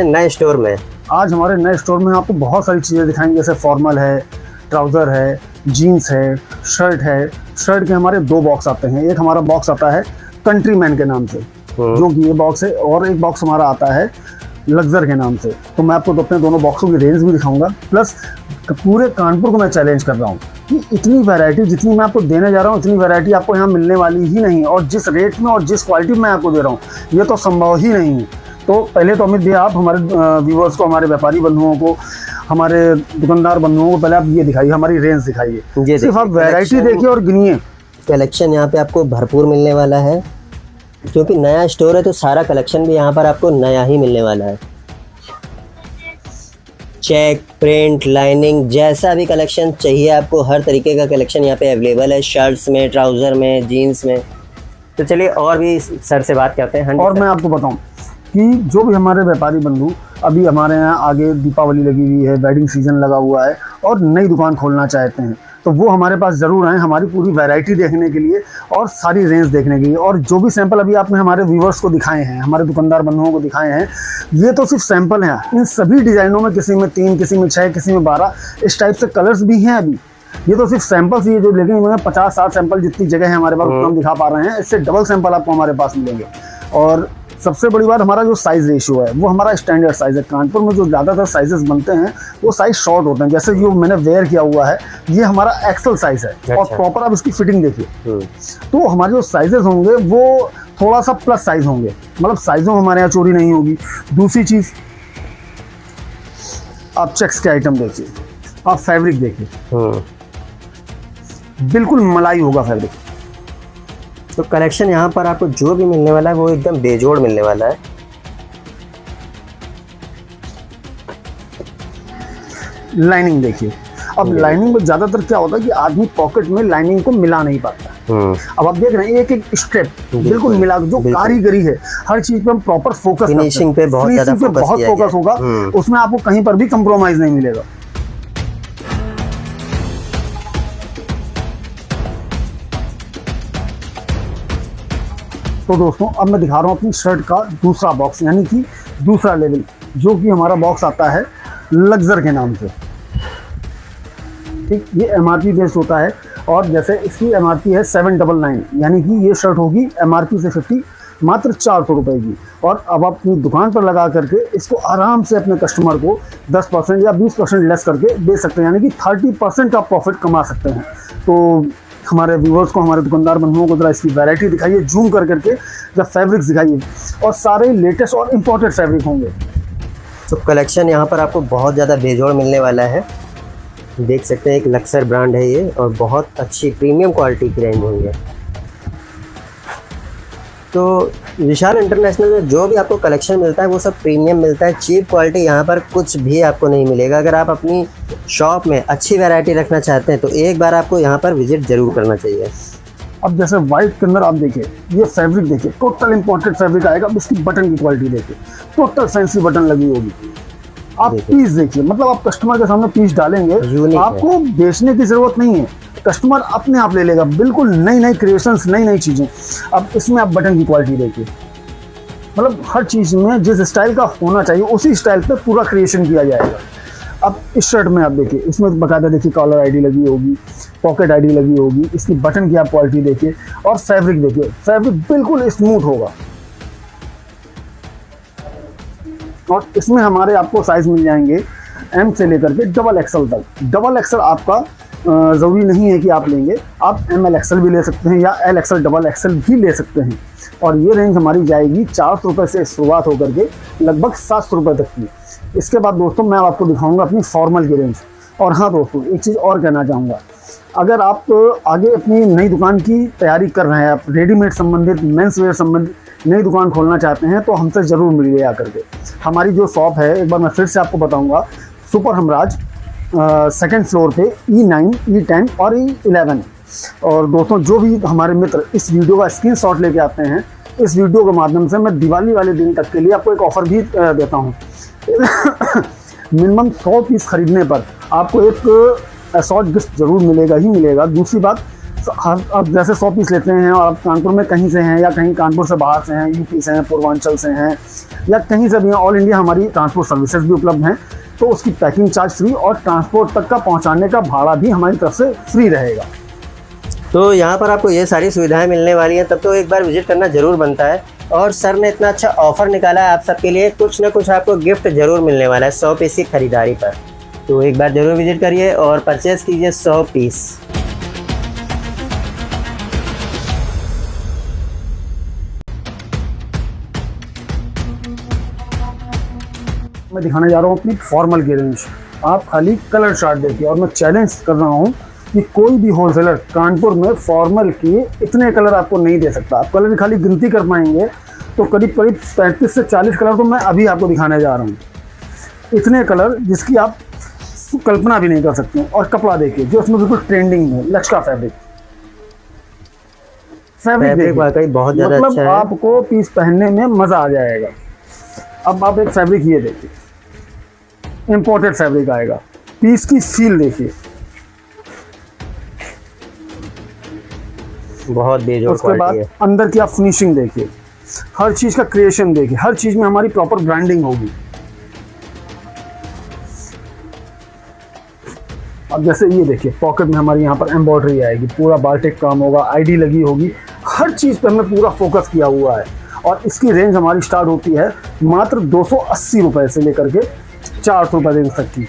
नए स्टोर में। आज हमारे नए स्टोर में आपको बहुत सारी चीज़ें दिखाएंगे, जैसे फॉर्मल है, ट्राउज़र है, जीन्स है, शर्ट है। शर्ट के हमारे 2 बॉक्स आते हैं। एक हमारा बॉक्स आता है कंट्रीमैन के नाम से, जो कि ये बॉक्स है, और एक बॉक्स हमारा आता है लग्जर के नाम से। तो मैं आपको अपने दोनों बॉक्सों की रेंज भी दिखाऊंगा, प्लस पूरे कानपुर को मैं चैलेंज कर रहा हूँ कि इतनी वैरायटी जितनी मैं आपको देने जा रहा हूँ, इतनी वैरायटी आपको यहाँ मिलने वाली ही नहीं, और जिस रेट में और जिस क्वालिटी में मैं आपको दे रहा हूँ, ये तो संभव ही नहीं है। तो पहले तो अमित भैया, आप हमारे व्यूवर्स को, हमारे व्यापारी बंधुओं को, हमारे दुकानदार बंधुओं को पहले आप ये दिखाइए, हमारी रेंज दिखाइए। सिर्फ आप वैरायटी देखिए और गिनिए। कलेक्शन यहाँ पे आपको भरपूर मिलने वाला है, क्योंकि नया स्टोर है तो सारा कलेक्शन भी यहाँ पर आपको नया ही मिलने वाला है। चेक, प्रिंट, लाइनिंग, जैसा भी कलेक्शन चाहिए आपको, हर तरीके का कलेक्शन यहाँ पे अवेलेबल है। शर्ट्स में, ट्राउज़र में, जीन्स में। तो चलिए और भी सर से बात करते हैं। और मैं आपको बताऊं कि जो भी हमारे व्यापारी बंधु, अभी हमारे यहाँ आगे दीपावली लगी हुई है, वेडिंग सीजन लगा हुआ है, और नई दुकान खोलना चाहते हैं, तो वो हमारे पास ज़रूर आएँ हमारी पूरी वैरायटी देखने के लिए और सारी रेंज देखने के लिए। और जो भी सैंपल अभी आपने हमारे व्यूवर्स को दिखाए हैं, हमारे दुकानदार बंधुओं को दिखाए हैं, ये तो सिर्फ सैंपल हैं। इन सभी डिज़ाइनों में किसी में 3, किसी में 6, किसी में 12 इस टाइप से कलर्स भी हैं। अभी ये तो सिर्फ सैंपल्स ही है, जो लेकिन मैं 50-60 सैंपल जितनी जगह है हमारे पास उतना हम दिखा पा रहे हैं। इससे डबल सैंपल आपको हमारे पास मिलेंगे। और सबसे बड़ी बात, हमारा जो साइज़ रेशियो है वो हमारा स्टैंडर्ड साइज़ है। कानपुर में जो ज़्यादातर साइजेस बनते हैं वो साइज़ शॉर्ट होते हैं। जैसे जो मैंने वेयर किया हुआ है, ये हमारा एक्सल साइज़ है। अच्छा। और प्रॉपर आप इसकी फिटिंग देखिए, तो हमारे जो साइजेस होंगे वो थोड़ा सा प्लस साइज़ होंगे, मतलब साइज़ों हमारे यहाँ चोरी नहीं होगी। दूसरी चीज़, आप चेक्स के आइटम देखिए, आप फैब्रिक देखिए, बिल्कुल मलाई होगा फैब्रिक। तो कलेक्शन यहाँ पर आपको जो भी मिलने वाला है वो एकदम बेजोड़ मिलने वाला है। लाइनिंग देखिए। अब लाइनिंग में ज़्यादातर क्या होता है कि आदमी पॉकेट में लाइनिंग को मिला नहीं पाता। अब आप देख रहे हैं एक एक स्टेप बिल्कुल मिला, जो कारीगरी है, हर चीज़ पे हम प्रॉपर फोकस, फिनिशिंग पे बहुत ज़्यादा फोकस होगा। उसमें आपको कहीं पर भी कंप्रोमाइज़ नहीं मिलेगा। तो दोस्तों, अब मैं दिखा रहा हूँ अपनी शर्ट का दूसरा बॉक्स, यानी कि दूसरा लेवल, जो कि हमारा बॉक्स आता है लग्जर के नाम से। ठीक, ये MRP बेस्ड होता है, और जैसे इसकी MRP है 799, यानी कि ये शर्ट होगी MRP से 50 मात्र 400 रुपये की। और अब आप अपनी दुकान पर लगा करके इसको आराम से अपने कस्टमर को 10% या 20% लेस करके दे सकते हैं, यानी कि 30% का प्रॉफिट कमा सकते हैं। तो हमारे व्यूवर्स को, हमारे दुकानदार बंधुओं को ज़रा इसकी वैरायटी दिखाइए, जूम कर करके जब फैब्रिक्स दिखाइए, और सारे लेटेस्ट और इम्पोर्टेड फैब्रिक होंगे। तो कलेक्शन यहाँ पर आपको बहुत ज़्यादा बेजोड़ मिलने वाला है। देख सकते हैं, एक लक्सर ब्रांड है ये, और बहुत अच्छी प्रीमियम क्वालिटी की रेंज होंगे। तो विशाल इंटरनेशनल में जो भी आपको कलेक्शन मिलता है वो सब प्रीमियम मिलता है। चीप क्वालिटी यहाँ पर कुछ भी आपको नहीं मिलेगा। अगर आप अपनी शॉप में अच्छी वैरायटी रखना चाहते हैं तो एक बार आपको यहाँ पर विजिट ज़रूर करना चाहिए। अब जैसे वाइट के अंदर आप देखिए, ये फैब्रिक देखिए, टोटल इंपोर्टेड फैब्रिक आएगा। अब इसकी बटन की क्वालिटी देखिए, टोटल फैंसी बटन लगी होगी। आप पीस देखिए, मतलब आप कस्टमर के सामने पीस डालेंगे, आपको बेचने की ज़रूरत नहीं है, कस्टमर अपने आप ले लेगा। बिल्कुल नई नई क्रिएशंस, नई नई चीज़ें। अब इसमें आप बटन की क्वालिटी देखिए, मतलब हर चीज़ में जिस स्टाइल का होना चाहिए उसी स्टाइल पे पूरा क्रिएशन किया जाएगा। अब इस शर्ट में आप देखिए, इसमें बकायदा देखिए कॉलर आईडी लगी होगी, पॉकेट आईडी लगी होगी। इसकी बटन की आप क्वालिटी देखिए, और फैब्रिक देखिए, फैब्रिक बिल्कुल स्मूथ होगा। और इसमें हमारे आपको साइज़ मिल जाएंगे M से लेकर के डबल XL तक। डबल XL आपका ज़रूरी नहीं है कि आप लेंगे, आप ML XL भी ले सकते हैं, या L XL डबल XL भी ले सकते हैं। और ये रेंज हमारी जाएगी 400 रुपये से शुरुआत होकर के लगभग 700 रुपये तक की। इसके बाद दोस्तों मैं आपको दिखाऊंगा अपनी फॉर्मल की रेंज। और हाँ दोस्तों, एक चीज़ और कहना चाहूँगा, अगर आप आगे अपनी नई दुकान की तैयारी कर रहे हैं, आप रेडीमेड संबंधित, मेंस वेयर संबंधित नई दुकान खोलना चाहते हैं, तो हमसे ज़रूर मिलिए आकर के। हमारी जो शॉप है, एक बार मैं फिर से आपको बताऊँगा, सुपर हमराज 2nd फ्लोर पे E9, E10 और E11। और दोस्तों, जो भी हमारे मित्र इस वीडियो का स्क्रीनशॉट लेके आते हैं, इस वीडियो के माध्यम से मैं दिवाली वाले दिन तक के लिए आपको एक ऑफ़र भी देता हूँ। मिनिमम 100 पीस खरीदने पर आपको एक असॉर्ट गिफ्ट जरूर मिलेगा ही मिलेगा। दूसरी बात, आप जैसे 100 पीस लेते हैं और आप कानपुर में कहीं से हैं या कहीं कानपुर से बाहर से हैं, यूपी से हैं, पूर्वांचल से हैं या कहीं से भी हैं, ऑल इंडिया हमारी ट्रांसपोर्ट सर्विसेज भी उपलब्ध हैं। तो उसकी पैकिंग चार्ज फ्री और ट्रांसपोर्ट तक का पहुंचाने का भाड़ा भी हमारी तरफ से फ्री रहेगा। तो यहाँ पर आपको ये सारी सुविधाएं मिलने वाली हैं, तब तो एक बार विजिट करना ज़रूर बनता है। और सर ने इतना अच्छा ऑफ़र निकाला है आप सबके लिए, कुछ ना कुछ आपको गिफ्ट ज़रूर मिलने वाला है 100 पीस की खरीदारी पर। तो एक बार ज़रूर विजिट करिए और परचेज़ कीजिए 100 पीस। मैं दिखाने जा रहा हूँ अपनी फॉर्मल की रेंज। आप खाली कलर चार्ट देखिए और मैं चैलेंज कर रहा हूँ कि कोई भी होलसेलर कानपुर में फॉर्मल की इतने कलर आपको नहीं दे सकता। आप कलर की खाली गिनती कर पाएंगे तो करीब 35 से 40 कलर तो मैं अभी आपको दिखाने जा रहा हूँ। इतने कलर जिसकी आप कल्पना भी नहीं कर सकते। और कपड़ा देखिए जो उसमें बिल्कुल ट्रेंडिंग है, लचका फैब्रिक वाकई बहुत ज़्यादा मतलब अच्छा है। आपको पीस पहनने में मज़ा आ जाएगा। अब आप एक फैब्रिक ये देखिए, इंपोर्टेड फैब्रिक आएगा। पीस की फील देखिए, बहुत बेजोड़ उसके बाद क्वालिटी है। अंदर की आप फिनिशिंग देखिए, हर चीज़ का क्रिएशन देखिए, हर चीज़ में हमारी प्रॉपर ब्रांडिंग होगी। अब जैसे ये देखिए, पॉकेट में हमारी यहाँ पर एम्ब्रॉयडरी आएगी, पूरा बाल्टिक काम होगा, आईडी लगी होगी, हर चीज़ पर हमें पूरा फोकस किया हुआ है। और इसकी रेंज हमारी स्टार्ट होती है मात्र 280 रुपये से लेकर के 400 रुपये रेंज तक की।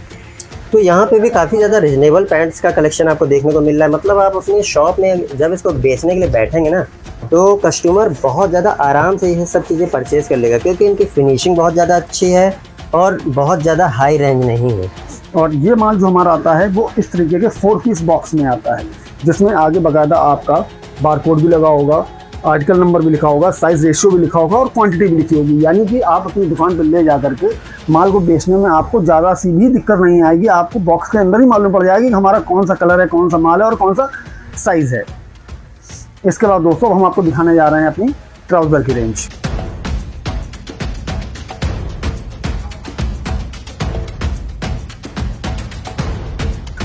तो यहाँ पे भी काफ़ी ज़्यादा रिजनेबल पैंट्स का कलेक्शन आपको देखने को मिल रहा है। मतलब आप अपनी शॉप में जब इसको बेचने के लिए बैठेंगे ना, तो कस्टमर बहुत ज़्यादा आराम से ये सब चीज़ें परचेज़ कर लेगा, क्योंकि इनकी फिनिशिंग बहुत ज़्यादा अच्छी है और बहुत ज़्यादा हाई रेंज नहीं है। और ये माल जो हमारा आता है वो इस तरीके के 4 पीस बॉक्स में आता है, जिसमें आगे बाकायदा आपका बारकोड भी लगा होगा, आर्टिकल नंबर भी लिखा होगा, साइज़ रेशियो भी लिखा होगा और क्वांटिटी भी लिखी होगी। यानी कि आप अपनी दुकान पर ले जा करके माल को बेचने में आपको ज़्यादा सी भी दिक्कत नहीं आएगी। आपको बॉक्स के अंदर ही मालूम पड़ जाएगी कि हमारा कौन सा कलर है, कौन सा माल है और कौन सा साइज़ है। इसके बाद दोस्तों हम आपको दिखाने जा रहे हैं अपनी ट्राउज़र की रेंज।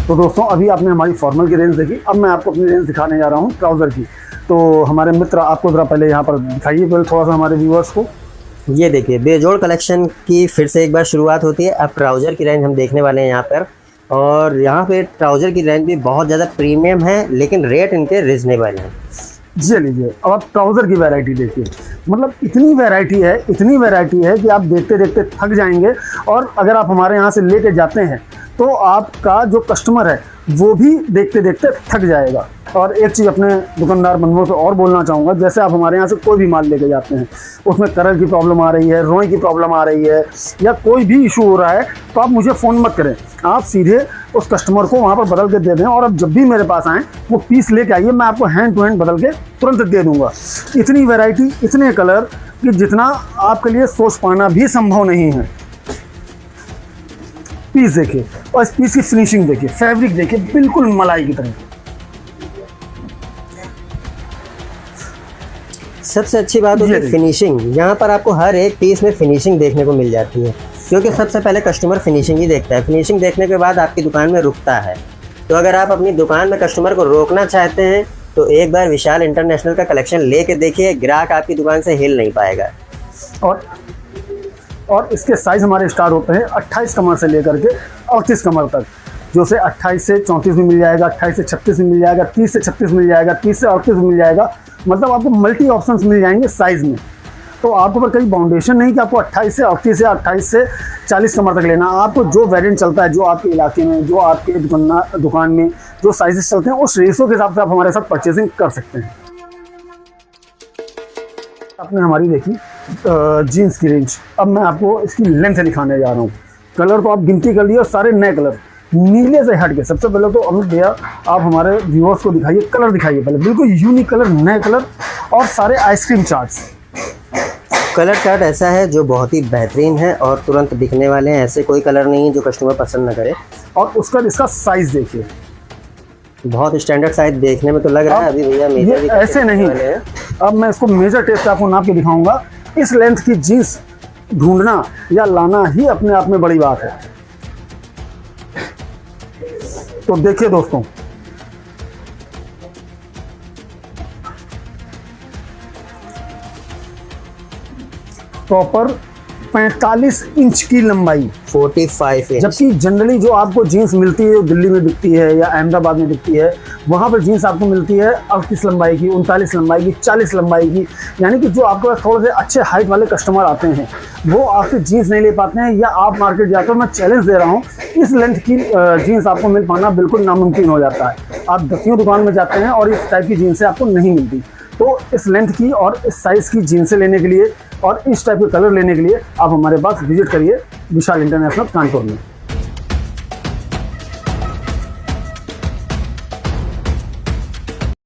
तो दोस्तों अभी आपने हमारी फॉर्मल की रेंज देखी, अब मैं आपको अपनी रेंज दिखाने जा रहा हूँ ट्राउज़र की। तो हमारे मित्र आपको ज़रा पहले यहाँ पर दिखाइए पहले थोड़ा सा हमारे व्यूअर्स को। ये देखिए, बेजोड़ कलेक्शन की फिर से एक बार शुरुआत होती है। अब ट्राउज़र की रेंज हम देखने वाले हैं यहाँ पर, और यहाँ पे ट्राउज़र की रेंज भी बहुत ज़्यादा प्रीमियम है, लेकिन रेट इनके रिजनेबल हैं। जी लीजिए, अब आप ट्राउज़र की वैरायटी देखिए। मतलब इतनी वैरायटी है कि आप देखते देखते थक जाएंगे। और अगर आप हमारे यहाँ से लेके जाते हैं तो आपका जो कस्टमर है वो भी देखते देखते थक जाएगा। और एक चीज़ अपने दुकानदार बंधुओं से और बोलना चाहूँगा, जैसे आप हमारे यहाँ से कोई भी माल लेके जाते हैं, उसमें कलर की प्रॉब्लम आ रही है, रोई की प्रॉब्लम आ रही है या कोई भी इशू हो रहा है, तो आप मुझे फ़ोन मत करें, आप सीधे उस कस्टमर को वहाँ पर बदल के दे दें। और अब जब भी मेरे पास आएँ वो पीस लेके आइए, मैं आपको हैंड टू हैंड बदल के तुरंत दे दूँगा। इतनी वैरायटी, इतने कलर कि जितना आपके लिए सोच पाना भी संभव नहीं है। पीस देखिए और इस पीस की फिनिशिंग देखिए, फैब्रिक देखिए, बिल्कुल मलाई की तरह। सबसे अच्छी बात होती है फिनिशिंग। यहाँ पर आपको हर एक पीस में फिनिशिंग देखने को मिल जाती है, क्योंकि सबसे पहले कस्टमर फिनिशिंग ही देखता है। फिनिशिंग देखने के बाद आपकी दुकान में रुकता है। तो अगर आप अपनी दुकान में कस्टमर को रोकना चाहते हैं तो एक बार विशाल इंटरनेशनल का कलेक्शन लेके देखिए, ग्राहक आपकी दुकान से हिल नहीं पाएगा। और इसके साइज़ हमारे स्टार्ट होते हैं 28 कमर से लेकर के 38 कमर तक, जो से 28 से 34 में मिल जाएगा, 28 से 36 में मिल जाएगा, 30 से 36 मिल जाएगा, 30 से 38 में मिल जाएगा। मतलब आपको मल्टी ऑप्शंस मिल जाएंगे साइज़ में। तो आपके ऊपर कहीं बाउंडेशन नहीं कि आपको 28 से 38 या 28 से 40 कमर तक लेना। आपको जो वेरिएंट चलता है, जो आपके इलाके में, जो आपके दुकान में जो साइजेस चलते हैं, उस रेशो के हिसाब से आप हमारे साथ परचेजिंग कर सकते हैं। आपने हमारी देखी जीन्स की रेंज, अब मैं आपको इसकी लेंथ दिखाने जा रहा हूँ। कलर तो आप गिनती कर लिए और सारे नए कलर, नीले से हट के। सबसे पहले तो अमित भैया आप हमारे व्यूअर्स को दिखाइए, कलर दिखाइए पहले, बिल्कुल यूनिक कलर, नए कलर और सारे आइसक्रीम चार्ट्स। कलर चार्ट ऐसा है जो बहुत ही बेहतरीन है और तुरंत दिखने वाले हैं। ऐसे कोई कलर नहीं है जो कस्टमर पसंद न करे। और इसका साइज़ देखिए, बहुत स्टैंडर्ड साइज देखने में तो लग रहा है। अभी भैया मेजर भी ऐसे नहीं, अब मैं इसको मेजर टेस्ट आपको नाप के दिखाऊंगा। इस लेंथ की जीन्स ढूंढना या लाना ही अपने आप में बड़ी बात है। तो देखिए दोस्तों, प्रॉपर 45 इंच की लंबाई, 45 इंच। जबकि जनरली जो आपको जीन्स मिलती है, दिल्ली में बिकती है या अहमदाबाद में बिकती है, वहाँ पर जीन्स आपको मिलती है 38 लंबाई की, 39 लंबाई की, 40 लंबाई की। यानी कि जो आपके पास थोड़े से अच्छे हाइट वाले कस्टमर आते हैं वो आपसे जीन्स नहीं ले पाते हैं, या आप मार्केट जाते हो, मैं चैलेंज दे रहा हूँ, इस लेंथ की जीन्स आपको मिल पाना बिल्कुल नामुमकिन हो जाता है। आप 10वीं दुकान में जाते हैं और इस टाइप की जीन्सें आपको नहीं मिलती। तो इस लेंथ की और इस साइज़ की जीन्सें लेने के लिए और इस टाइप के कलर लेने के लिए आप हमारे पास विजिट करिए विशाल इंटरनेशनल कानपुर में।